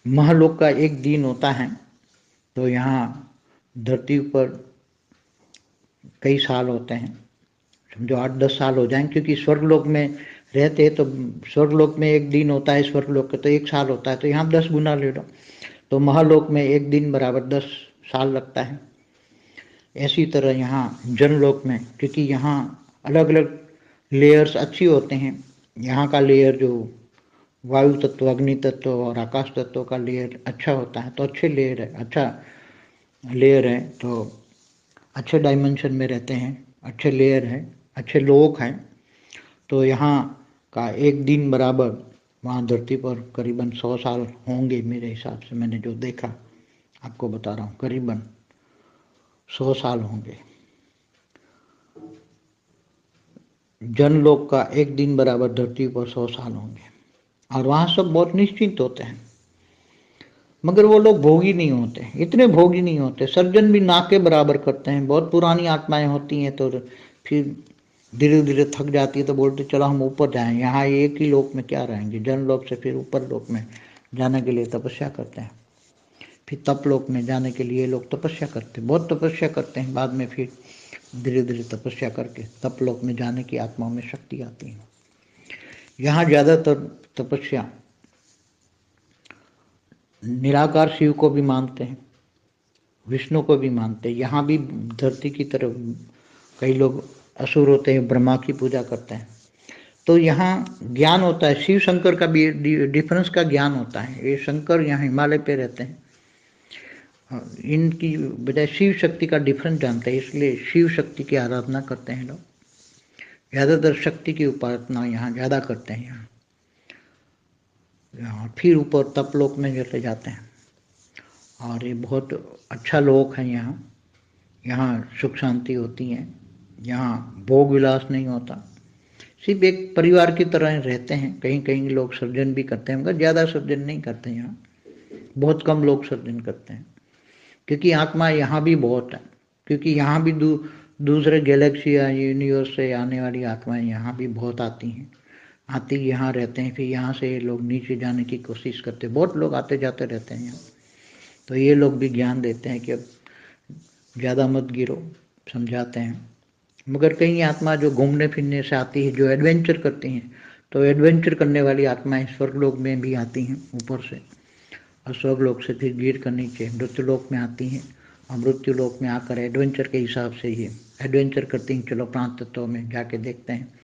महलोक का एक दिन होता है, तो यहाँ धरती पर कई साल होते हैं, समझो 8-10 साल हो जाएंगे, क्योंकि स्वर्गलोक में रहते हैं तो स्वर्गलोक में एक दिन होता है, स्वर्गलोक का तो 1 साल होता है, तो यहाँ 10 गुना ले लो, तो महालोक में एक दिन बराबर 10 साल लगता है। ऐसी तरह यहाँ जनलोक में, क्योंकि यहाँ अलग अलग लेयर्स अच्छी होते हैं, यहाँ का लेयर जो वायु तत्व, अग्नि तत्व और आकाश तत्व का लेयर अच्छा होता है, तो अच्छे लेयर है, अच्छा लेयर है, तो अच्छे डायमेंशन में रहते हैं, अच्छे लेयर हैं, अच्छे लोक हैं। तो यहाँ का एक दिन बराबर वहाँ धरती पर करीबन 100 साल होंगे मेरे हिसाब से, मैंने जो देखा आपको बता रहा हूँ, करीबन 100 साल होंगे। जनलोक का एक दिन बराबर धरती पर 100 साल होंगे, और वहाँ सब बहुत निश्चिंत होते हैं। मगर वो लोग भोगी नहीं होते, इतने भोगी नहीं होते, सर्जन भी ना के बराबर करते हैं। बहुत पुरानी आत्माएं होती हैं, तो फिर धीरे धीरे थक जाती है, तो बोलते चलो हम ऊपर जाएं, यहाँ एक ही लोक में क्या रहेंगे, जनलोक से फिर ऊपर लोक में जाने के लिए तपस्या करते हैं। फिर तपलोक में जाने के लिए लोग तपस्या करते हैं, बहुत तपस्या करते हैं, बाद में फिर धीरे धीरे तपस्या करके तपलोक में जाने की आत्माओं में शक्ति आती है। यहाँ ज़्यादातर तपस्या निराकार शिव को भी मानते हैं, विष्णु को भी मानते हैं। यहाँ भी धरती की तरफ कई लोग असुर होते हैं, ब्रह्मा की पूजा करते हैं। तो यहाँ ज्ञान होता है, शिव शंकर का भी डिफरेंस का ज्ञान होता है। ये शंकर यहाँ हिमालय पे रहते हैं, इनकी बजाय शिव शक्ति का डिफरेंस जानते हैं, इसलिए शिव शक्ति की आराधना करते हैं लोग। ज़्यादातर शक्ति की उपासना यहाँ ज़्यादा करते हैं। यहाँ फिर ऊपर तपलोक में चले जाते हैं, और ये बहुत अच्छा लोक है। यहाँ सुख शांति होती है, यहाँ भोग विलास नहीं होता, सिर्फ एक परिवार की तरह रहते हैं। कहीं कहीं लोग सर्जन भी करते हैं, मगर ज़्यादा सर्जन नहीं करते, यहाँ बहुत कम लोग सर्जन करते हैं, क्योंकि आत्मा यहाँ भी बहुत है। क्योंकि यहाँ भी दूसरे गैलेक्सी या यूनिवर्स से आने वाली आत्माएं यहाँ भी बहुत आती हैं, आती यहाँ रहते हैं, फिर यहाँ से लोग नीचे जाने की कोशिश करते हैं। बहुत लोग आते जाते रहते हैं यहाँ, तो ये लोग भी ज्ञान देते हैं कि अब ज़्यादा मत गिरो, समझाते हैं। मगर कई आत्मा जो घूमने फिरने से आती है, जो एडवेंचर करती हैं, तो एडवेंचर करने वाली आत्माएं स्वर्गलोक में भी आती हैं ऊपर से, और स्वर्गलोक से फिर गिर कर नीचे मृत्युलोक में आती हैं, और मृत्युलोक में आकर एडवेंचर के हिसाब से ये एडवेंचर करती हैं, चलो प्राण तत्व में जाके देखते हैं।